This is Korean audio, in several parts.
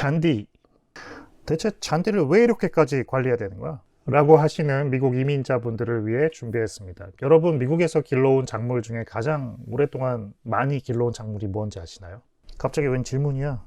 잔디. 대체 잔디를 왜 이렇게까지 관리해야 되는 거야? 라고 하시는 미국 이민자분들을 위해 준비했습니다. 여러분, 미국에서 길러온 작물 중에 가장 오랫동안 많이 길러온 작물이 뭔지 아시나요? 갑자기 웬 질문이야?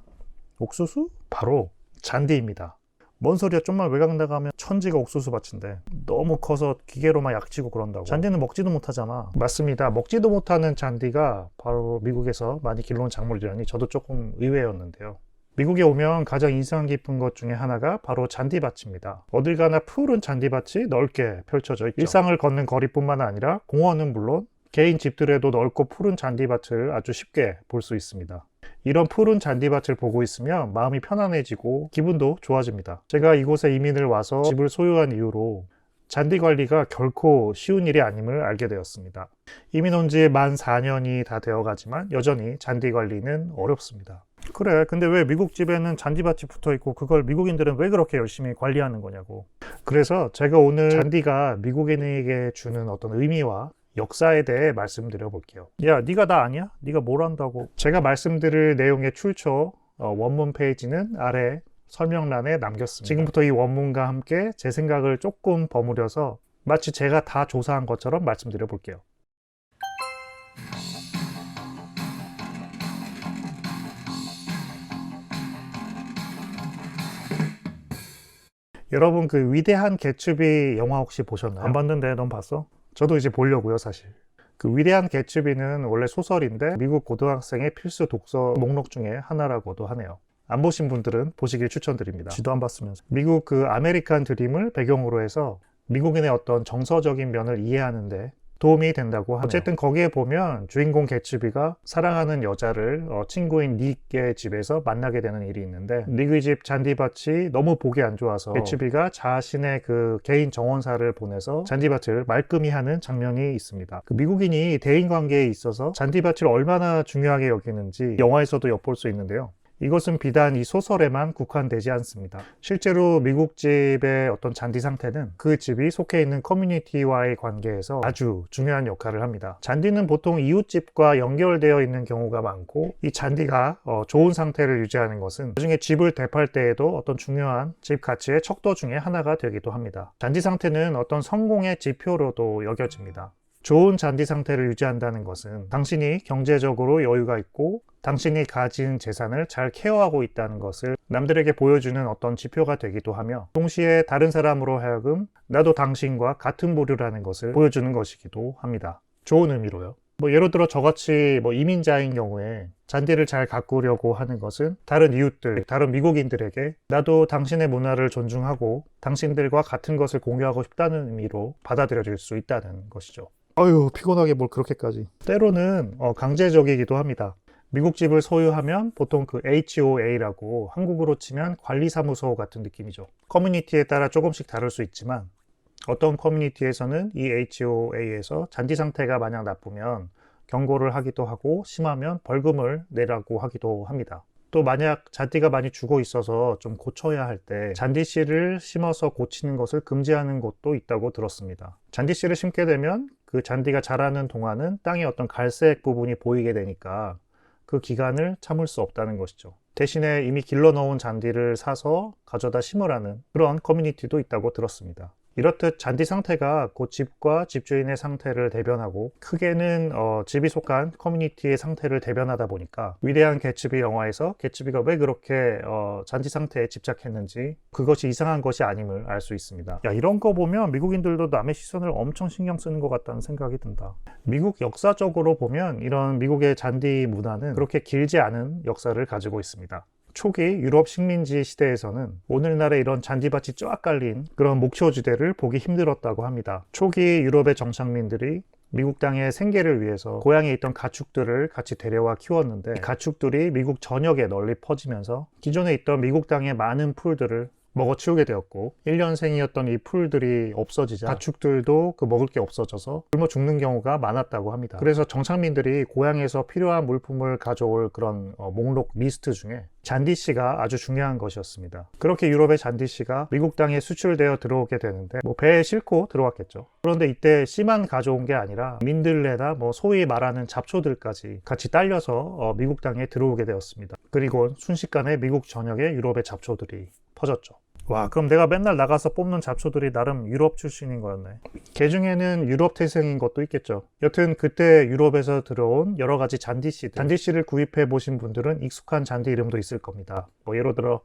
옥수수? 바로 잔디입니다. 뭔 소리야? 좀만 외곽 나가면 천지가 옥수수 밭인데 너무 커서 기계로만 약치고 그런다고. 잔디는 먹지도 못하잖아. 맞습니다. 먹지도 못하는 잔디가 바로 미국에서 많이 길러온 작물이라니 저도 조금 의외였는데요. 미국에 오면 가장 인상 깊은 것 중에 하나가 바로 잔디밭입니다. 어딜 가나 푸른 잔디밭이 넓게 펼쳐져 있죠. 일상을 걷는 거리뿐만 아니라 공원은 물론 개인 집들에도 넓고 푸른 잔디밭을 아주 쉽게 볼 수 있습니다. 이런 푸른 잔디밭을 보고 있으면 마음이 편안해지고 기분도 좋아집니다. 제가 이곳에 이민을 와서 집을 소유한 이후로 잔디 관리가 결코 쉬운 일이 아님을 알게 되었습니다. 이민 온 지 만 4년이 다 되어가지만 여전히 잔디 관리는 어렵습니다. 그래, 근데 왜 미국 집에는 잔디밭이 붙어 있고 그걸 미국인들은 왜 그렇게 열심히 관리하는 거냐고. 그래서 제가 오늘 잔디가 미국인에게 주는 어떤 의미와 역사에 대해 말씀드려 볼게요. 야, 네가 나 아니야? 네가 뭘 안다고. 제가 말씀드릴 내용의 출처 원문 페이지는 아래 설명란에 남겼습니다. 지금부터 이 원문과 함께 제 생각을 조금 버무려서 마치 제가 다 조사한 것처럼 말씀드려 볼게요. 여러분, 그 위대한 개츠비 영화 혹시 보셨나요? 안 봤는데 넌 봤어? 저도 이제 보려고요, 사실. 그 위대한 개츠비는 원래 소설인데 미국 고등학생의 필수 독서 목록 중에 하나라고도 하네요. 안 보신 분들은 보시길 추천드립니다. 지도 안 봤으면서. 미국 그 아메리칸 드림을 배경으로 해서 미국인의 어떤 정서적인 면을 이해하는데 도움이 된다고 하네요. 어쨌든 거기에 보면 주인공 개츠비가 사랑하는 여자를 친구인 닉의 집에서 만나게 되는 일이 있는데 닉의 집 잔디밭이 너무 보기 안 좋아서 개츠비가 자신의 그 개인 정원사를 보내서 잔디밭을 말끔히 하는 장면이 있습니다. 그 미국인이 대인관계에 있어서 잔디밭을 얼마나 중요하게 여기는지 영화에서도 엿볼 수 있는데요. 이것은 비단 이 소설에만 국한되지 않습니다. 실제로 미국 집의 어떤 잔디 상태는 그 집이 속해 있는 커뮤니티와의 관계에서 아주 중요한 역할을 합니다. 잔디는 보통 이웃집과 연결되어 있는 경우가 많고 이 잔디가 좋은 상태를 유지하는 것은 나중에 집을 되팔 때에도 어떤 중요한 집 가치의 척도 중에 하나가 되기도 합니다. 잔디 상태는 어떤 성공의 지표로도 여겨집니다. 좋은 잔디 상태를 유지한다는 것은 당신이 경제적으로 여유가 있고 당신이 가진 재산을 잘 케어하고 있다는 것을 남들에게 보여주는 어떤 지표가 되기도 하며 동시에 다른 사람으로 하여금 나도 당신과 같은 부류라는 것을 보여주는 것이기도 합니다. 좋은 의미로요. 예를 들어 저같이 이민자인 경우에 잔디를 잘 가꾸려고 하는 것은 다른 이웃들, 다른 미국인들에게 나도 당신의 문화를 존중하고 당신들과 같은 것을 공유하고 싶다는 의미로 받아들여질 수 있다는 것이죠. 아유, 피곤하게 뭘 그렇게까지. 때로는 강제적이기도 합니다. 미국 집을 소유하면 보통 그 HOA라고 한국으로 치면 관리사무소 같은 느낌이죠. 커뮤니티에 따라 조금씩 다를 수 있지만 어떤 커뮤니티에서는 이 HOA에서 잔디 상태가 만약 나쁘면 경고를 하기도 하고 심하면 벌금을 내라고 하기도 합니다. 또 만약 잔디가 많이 죽어 있어서 좀 고쳐야 할 때 잔디씨를 심어서 고치는 것을 금지하는 곳도 있다고 들었습니다. 잔디씨를 심게 되면 그 잔디가 자라는 동안은 땅에 어떤 갈색 부분이 보이게 되니까 그 기간을 참을 수 없다는 것이죠. 대신에 이미 길러 놓은 잔디를 사서 가져다 심으라는 그런 커뮤니티도 있다고 들었습니다. 이렇듯 잔디 상태가 그 집과 집주인의 상태를 대변하고 크게는 집이 속한 커뮤니티의 상태를 대변하다 보니까 위대한 개츠비 영화에서 개츠비가 왜 그렇게 잔디 상태에 집착했는지 그것이 이상한 것이 아님을 알 수 있습니다. 야, 이런 거 보면 미국인들도 남의 시선을 엄청 신경 쓰는 것 같다는 생각이 든다. 미국 역사적으로 보면 이런 미국의 잔디 문화는 그렇게 길지 않은 역사를 가지고 있습니다. 초기 유럽 식민지 시대에서는 오늘날의 이런 잔디밭이 쫙 깔린 그런 목초지대를 보기 힘들었다고 합니다. 초기 유럽의 정착민들이 미국 땅의 생계를 위해서 고향에 있던 가축들을 같이 데려와 키웠는데 이 가축들이 미국 전역에 널리 퍼지면서 기존에 있던 미국 땅의 많은 풀들을 먹어치우게 되었고 1년생이었던 이 풀들이 없어지자 가축들도 그 먹을 게 없어져서 굶어 죽는 경우가 많았다고 합니다. 그래서 정착민들이 고향에서 필요한 물품을 가져올 그런 목록 리스트 중에 잔디씨가 아주 중요한 것이었습니다. 그렇게 유럽의 잔디씨가 미국 땅에 수출되어 들어오게 되는데 배에 싣고 들어왔겠죠. 그런데 이때 씨만 가져온 게 아니라 민들레나 소위 말하는 잡초들까지 같이 딸려서 미국 땅에 들어오게 되었습니다. 그리고 순식간에 미국 전역에 유럽의 잡초들이 퍼졌죠. 와, 그럼 내가 맨날 나가서 뽑는 잡초들이 나름 유럽 출신인 거였네. 개 중에는 유럽 태생인 것도 있겠죠. 여튼 그때 유럽에서 들어온 여러 가지 잔디씨를 구입해 보신 분들은 익숙한 잔디 이름도 있을 겁니다. 예를 들어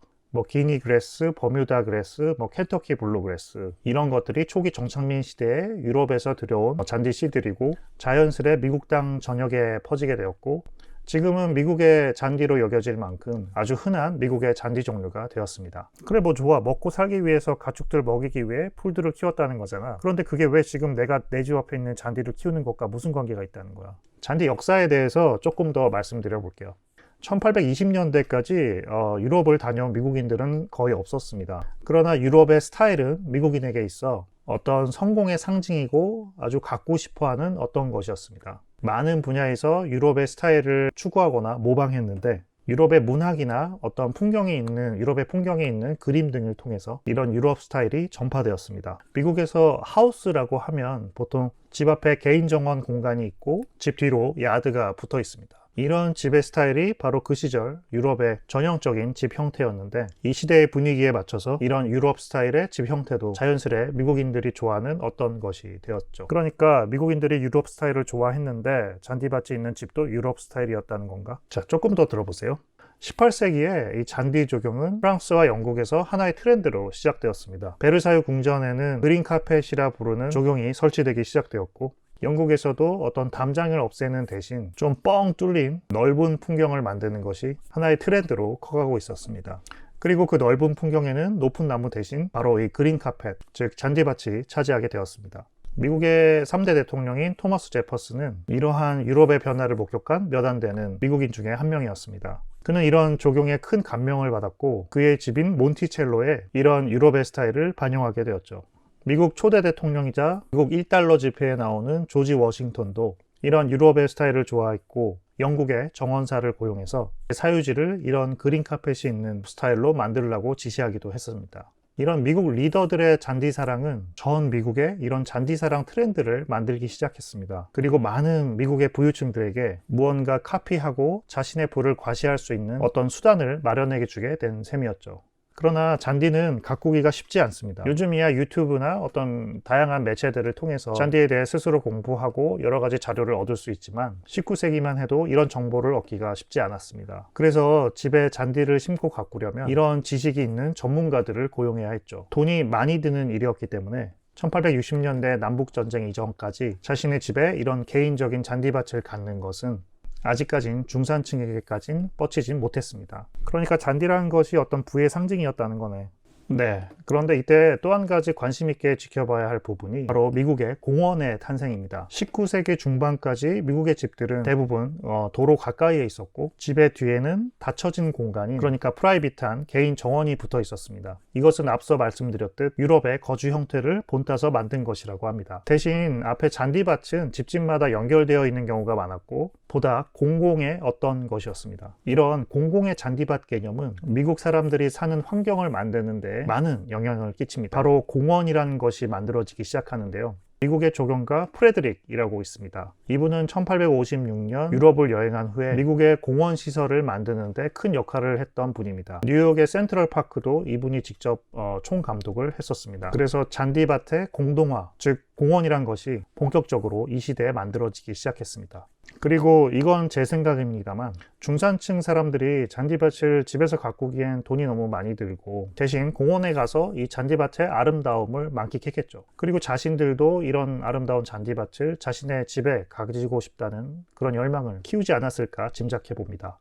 기니 그래스, 버뮤다 그래스, 켄터키 블루 그래스, 이런 것들이 초기 정착민 시대에 유럽에서 들어온 잔디씨들이고 자연스레 미국 땅 전역에 퍼지게 되었고, 지금은 미국의 잔디로 여겨질 만큼 아주 흔한 미국의 잔디 종류가 되었습니다. 그래 좋아, 먹고 살기 위해서 가축들 먹이기 위해 풀들을 키웠다는 거잖아. 그런데 그게 왜 지금 내가 내 집 앞에 있는 잔디를 키우는 것과 무슨 관계가 있다는 거야? 잔디 역사에 대해서 조금 더 말씀드려 볼게요. 1820년대까지 유럽을 다녀온 미국인들은 거의 없었습니다. 그러나 유럽의 스타일은 미국인에게 있어 어떤 성공의 상징이고 아주 갖고 싶어하는 어떤 것이었습니다. 많은 분야에서 유럽의 스타일을 추구하거나 모방했는데 유럽의 문학이나 어떤 유럽의 풍경이 있는 그림 등을 통해서 이런 유럽 스타일이 전파되었습니다. 미국에서 하우스라고 하면 보통 집 앞에 개인 정원 공간이 있고 집 뒤로 야드가 붙어 있습니다. 이런 집의 스타일이 바로 그 시절 유럽의 전형적인 집 형태였는데 이 시대의 분위기에 맞춰서 이런 유럽 스타일의 집 형태도 자연스레 미국인들이 좋아하는 어떤 것이 되었죠. 그러니까 미국인들이 유럽 스타일을 좋아했는데 잔디밭이 있는 집도 유럽 스타일이었다는 건가? 자, 조금 더 들어보세요. 18세기에 이 잔디 조경은 프랑스와 영국에서 하나의 트렌드로 시작되었습니다. 베르사유 궁전에는 그린 카펫이라 부르는 조경이 설치되기 시작되었고, 영국에서도 어떤 담장을 없애는 대신 좀 뻥 뚫린 넓은 풍경을 만드는 것이 하나의 트렌드로 커가고 있었습니다. 그리고 그 넓은 풍경에는 높은 나무 대신 바로 이 그린 카펫, 즉 잔디밭이 차지하게 되었습니다. 미국의 3대 대통령인 토머스 제퍼슨은 이러한 유럽의 변화를 목격한 몇 안 되는 미국인 중에 한 명이었습니다. 그는 이런 조경에 큰 감명을 받았고 그의 집인 몬티첼로에 이런 유럽의 스타일을 반영하게 되었죠. 미국 초대 대통령이자 미국 1달러 지폐에 나오는 조지 워싱턴도 이런 유럽의 스타일을 좋아했고 영국의 정원사를 고용해서 사유지를 이런 그린 카펫이 있는 스타일로 만들려고 지시하기도 했습니다. 이런 미국 리더들의 잔디 사랑은 전 미국의 이런 잔디 사랑 트렌드를 만들기 시작했습니다. 그리고 많은 미국의 부유층들에게 무언가 카피하고 자신의 부를 과시할 수 있는 어떤 수단을 마련해 주게 된 셈이었죠. 그러나 잔디는 가꾸기가 쉽지 않습니다. 요즘이야 유튜브나 어떤 다양한 매체들을 통해서 잔디에 대해 스스로 공부하고 여러 가지 자료를 얻을 수 있지만 19세기만 해도 이런 정보를 얻기가 쉽지 않았습니다. 그래서 집에 잔디를 심고 가꾸려면 이런 지식이 있는 전문가들을 고용해야 했죠. 돈이 많이 드는 일이었기 때문에 1860년대 남북전쟁 이전까지 자신의 집에 이런 개인적인 잔디밭을 갖는 것은 아직까진 중산층에게까진 뻗치진 못했습니다. 그러니까 잔디라는 것이 어떤 부의 상징이었다는 거네. 네, 그런데 이때 또 한 가지 관심 있게 지켜봐야 할 부분이 바로 미국의 공원의 탄생입니다. 19세기 중반까지 미국의 집들은 대부분 도로 가까이에 있었고 집의 뒤에는 닫혀진 공간이, 그러니까 프라이빗한 개인 정원이 붙어 있었습니다. 이것은 앞서 말씀드렸듯 유럽의 거주 형태를 본따서 만든 것이라고 합니다. 대신 앞에 잔디밭은 집집마다 연결되어 있는 경우가 많았고 보다 공공의 어떤 것이었습니다. 이런 공공의 잔디밭 개념은 미국 사람들이 사는 환경을 만드는 데 많은 영향을 끼칩니다. 바로 공원이라는 것이 만들어지기 시작하는데요. 미국의 조경가 프레드릭이라고 있습니다. 이분은 1856년 유럽을 여행한 후에 미국의 공원 시설을 만드는 데 큰 역할을 했던 분입니다. 뉴욕의 센트럴파크도 이분이 직접 총감독을 했었습니다. 그래서 잔디밭의 공동화, 즉 공원이란 것이 본격적으로 이 시대에 만들어지기 시작했습니다. 그리고 이건 제 생각입니다만 중산층 사람들이 잔디밭을 집에서 가꾸기엔 돈이 너무 많이 들고 대신 공원에 가서 이 잔디밭의 아름다움을 만끽했겠죠. 그리고 자신들도 이런 아름다운 잔디밭을 자신의 집에 가지고 싶다는 그런 열망을 키우지 않았을까 짐작해 봅니다.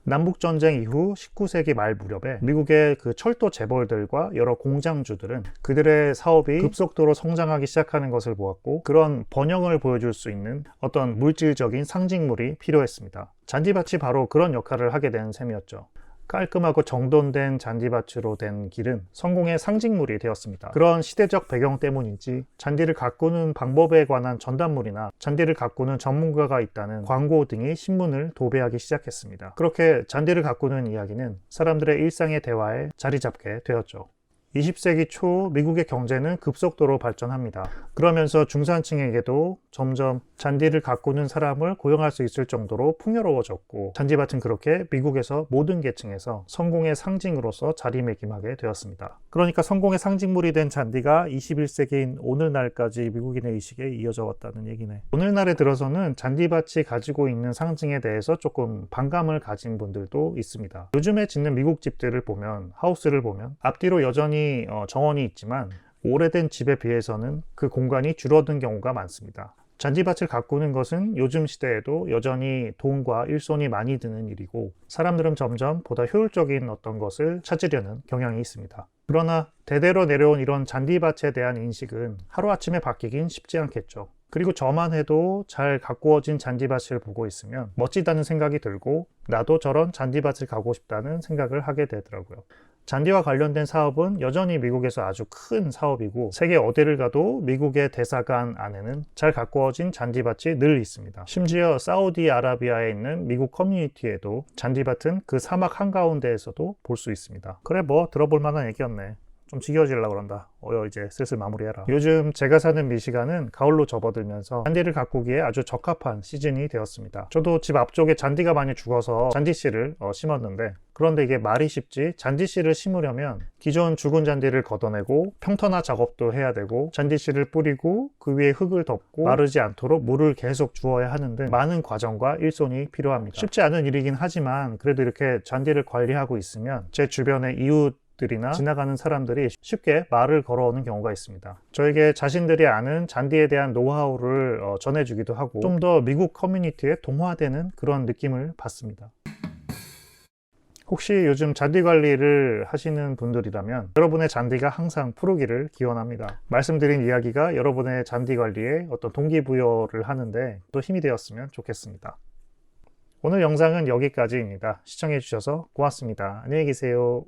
남북전쟁 이후 19세기 말 무렵에 미국의 그 철도 재벌들과 여러 공장주들은 그들의 사업이 급속도로 성장하기 시작하는 것을 보았고 그런 번영을 보여줄 수 있는 어떤 물질적인 상징물이 필요했습니다. 잔디밭이 바로 그런 역할을 하게 된 셈이었죠. 깔끔하고 정돈된 잔디밭으로 된 길은 성공의 상징물이 되었습니다. 그런 시대적 배경 때문인지 잔디를 가꾸는 방법에 관한 전단물이나 잔디를 가꾸는 전문가가 있다는 광고 등이 신문을 도배하기 시작했습니다. 그렇게 잔디를 가꾸는 이야기는 사람들의 일상의 대화에 자리 잡게 되었죠. 20세기 초 미국의 경제는 급속도로 발전합니다. 그러면서 중산층에게도 점점 잔디를 가꾸는 사람을 고용할 수 있을 정도로 풍요로워졌고, 잔디밭은 그렇게 미국에서 모든 계층에서 성공의 상징으로서 자리매김하게 되었습니다. 그러니까 성공의 상징물이 된 잔디가 21세기인 오늘날까지 미국인의 의식에 이어져 왔다는 얘기네. 오늘날에 들어서는 잔디밭이 가지고 있는 상징에 대해서 조금 반감을 가진 분들도 있습니다. 요즘에 짓는 미국 집들을 보면, 하우스를 보면 앞뒤로 여전히 정원이 있지만 오래된 집에 비해서는 그 공간이 줄어든 경우가 많습니다. 잔디밭을 가꾸는 것은 요즘 시대에도 여전히 돈과 일손이 많이 드는 일이고, 사람들은 점점 보다 효율적인 어떤 것을 찾으려는 경향이 있습니다. 그러나 대대로 내려온 이런 잔디밭에 대한 인식은 하루아침에 바뀌긴 쉽지 않겠죠. 그리고 저만 해도 잘 가꾸어진 잔디밭을 보고 있으면 멋지다는 생각이 들고, 나도 저런 잔디밭을 가고 싶다는 생각을 하게 되더라고요. 잔디와 관련된 사업은 여전히 미국에서 아주 큰 사업이고, 세계 어디를 가도 미국의 대사관 안에는 잘 가꾸어진 잔디밭이 늘 있습니다. 심지어 사우디아라비아에 있는 미국 커뮤니티에도 잔디밭은 그 사막 한가운데에서도 볼 수 있습니다. 그래, 뭐 들어볼 만한 얘기였네. 좀 지겨워지려고 그런다. 이제 슬슬 마무리해라. 요즘 제가 사는 미시간은 가을로 접어들면서 잔디를 가꾸기에 아주 적합한 시즌이 되었습니다. 저도 집 앞쪽에 잔디가 많이 죽어서 잔디씨를 심었는데, 그런데 이게 말이 쉽지 잔디씨를 심으려면 기존 죽은 잔디를 걷어내고 평탄화 작업도 해야 되고, 잔디씨를 뿌리고 그 위에 흙을 덮고 마르지 않도록 물을 계속 주어야 하는 등 많은 과정과 일손이 필요합니다. 쉽지 않은 일이긴 하지만 그래도 이렇게 잔디를 관리하고 있으면 제 주변의 이웃들이나 지나가는 사람들이 쉽게 말을 걸어오는 경우가 있습니다. 저에게 자신들이 아는 잔디에 대한 노하우를 전해주기도 하고, 좀 더 미국 커뮤니티에 동화되는 그런 느낌을 받습니다. 혹시 요즘 잔디 관리를 하시는 분들이라면 여러분의 잔디가 항상 푸르기를 기원합니다. 말씀드린 이야기가 여러분의 잔디 관리에 어떤 동기부여를 하는데 또 힘이 되었으면 좋겠습니다. 오늘 영상은 여기까지입니다. 시청해주셔서 고맙습니다. 안녕히 계세요.